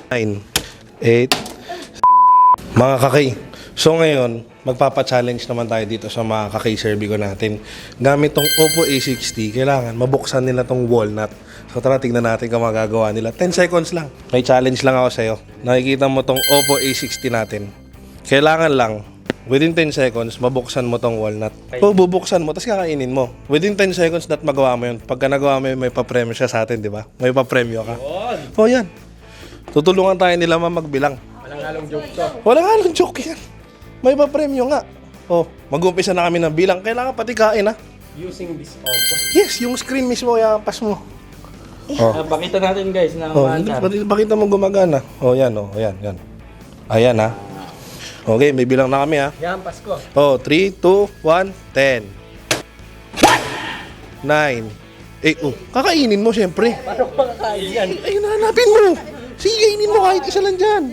9, 8, mga kakay. So ngayon, magpapa-challenge naman tayo dito sa mga kakay Cervico natin. Gamit tong Oppo A60, kailangan mabuksan nila tong walnut. So tara, tignan natin kung magagawa nila. 10 seconds lang. May challenge lang ako sa'yo. Nakikita mo tong Oppo A60 natin. Kailangan lang, within 10 seconds, mabuksan mo tong walnut. So bubuksan mo, tapos kakainin mo. Within 10 seconds, that magawa mo yun. Pagka nagawa mo yun, may papremyo siya sa atin, di ba? May papremyo ka. O yan. Tutulungan tayo nila magbilang. Walang halong joke to. Walang halong joke yan. May pa-premyo nga. Oh, mag-umpisa na kami ng bilang. Kailangan pati kain, ha? Using this Oppo. Yes, yung screen mismo, iampas mo. Oh. Pakita natin guys na Oh, maandar. bakit mo gumagana? Oh, yan, oh, ayan, yan. Ayan, ha? Okay, may bilang na kami, ha? Yan, Pasko. Oh, 3, 2, 1, 10. 9, 8, oh. Kakainin mo, syempre. Paano ko makakain yan? Ayun, hanapin mo. Sige, kainin mo kahit isa lang dyan.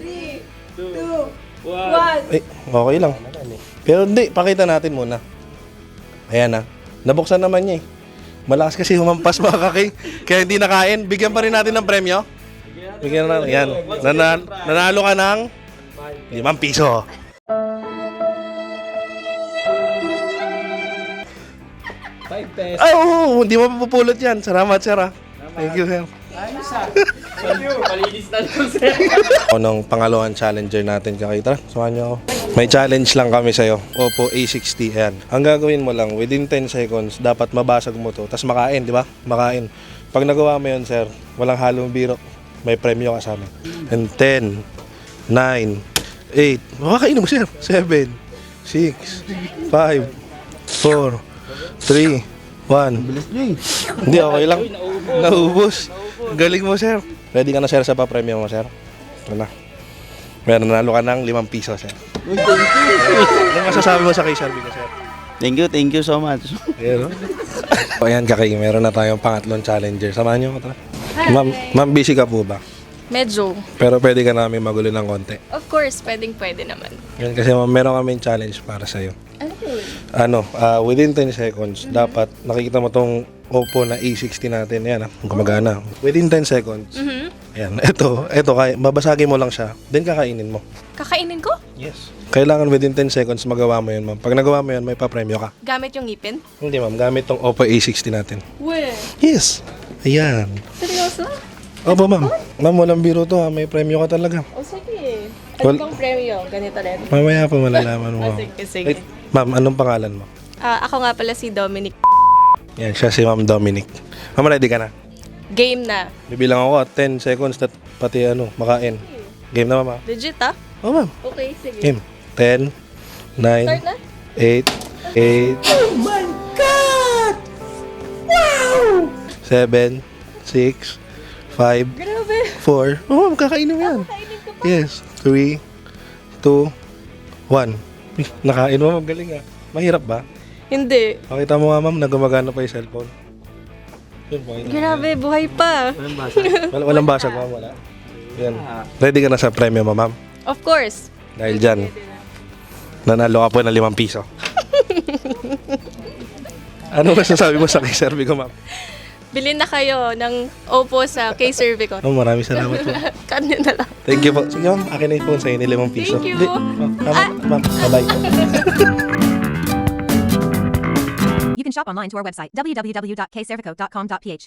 2, 1. Eh, okay lang. Pero hindi, pakita natin muna. Ayan, ha? Nabuksan naman niya, eh. Malakas kasi humampas mga kakay. Kaya hindi nakain. Bigyan pa rin natin ng premyo. Bigyan na natin. Yan. Nanalo ka ng 5 piso. $5. Ay, oo. Hindi mo mapupulot yan. Salamat, sir, ha? Thank you, sir. Ayos ah. Thank you. Palinis na lang sir. Ako nung pangalawang challenger natin, kakay. Tara, samahan niyo ako. May challenge lang kami sa'yo. Oppo A60. Ayan. Ang gagawin mo lang, within 10 seconds, dapat mabasag mo to. Tapos makain, di ba? Makain. Pag nagawa mo yun, sir, walang halong biro. May premyo ka sa amin. And 10, 9, 8. Makakain mo, sir. 7, 6, 5, 4, 3, 1. Hindi, okay lang. Naubos. Galing mo, sir. Ready ka na, sir, sa pa-premyo mo, sir? Ito na. Meron nanalo ka ng 5 piso, sir. Ano masasabi mo sa kay Cervico, sir? Thank you so much. Ayan, no? O, ayan, kakay. Meron na tayong pangatlong challenger. Samahan niyo ko, tara. Ma'am, busy ka po ba? Medyo. Pero pwede ka namin magulo ng konti. Of course, pwede naman. Yan, kasi ma'am, meron kaming challenge para sa'yo. Within 10 seconds, dapat nakikita mo tong Oppo na A60 natin. Ayan, gumagana. Within 10 seconds. Ayan, ito, babasagin mo lang siya, then kakainin mo. Kakainin ko? Yes. Kailangan within 10 seconds magawa mo yun, ma'am. Pag nagawa mo yun, may papremyo ka. Gamit yung ngipin? Hindi, ma'am. Gamit tong Oppo A60 natin. Weh. Yes. Ayan. Seryoso? Opo, ma'am. Ma'am, walang biro to, ha. May premyo ka talaga. O sige. Well- Ano bang premyo? Ganito rin? Mamaya pa malalaman mo. Sige. Ma'am, anong pangalan mo? Ako nga pala si Dominic. Yan, siya si Ma'am Dominic. Ma'am, ready ka na? Game na. Bibilang ako at 10 seconds at pati makain. Game na, ma'am. Legit ah? Oh, ma'am. Okay, sige. Game. 10, 9, Start na? 8, 8. Oh my God! Wow! 7, 6, 5, Grabe. 4. Oh, ma'am, kakainin mo yan. Kainin ko pa. Yes. 3, 2, 1. Nakain mo, ma'am. Galing, ah. Mahirap ba? Hindi. Pakita mo nga, ma'am, na gumagana pa yung cellphone. Yun, pakita mo. Grabe, buhay pa. Walang basag, ma'am. Wala. Yan. Ready ka na sa premyo mo, ma'am? Of course. Dahil dyan, nanalo ka po ng 5 piso. Ano masasabi mo sa kay Cervico, ma'am? Bilhin na kayo ng Oppo sa kay Cervico. Oh, maraming salamat po. Kanya na lang. Thank you po. Sige, ma'am. Akin na yung phone sa'yo ni 5 piso. Thank you. Di, ma'am, bye-bye. You can shop online to our website, www.kcervico.com.ph.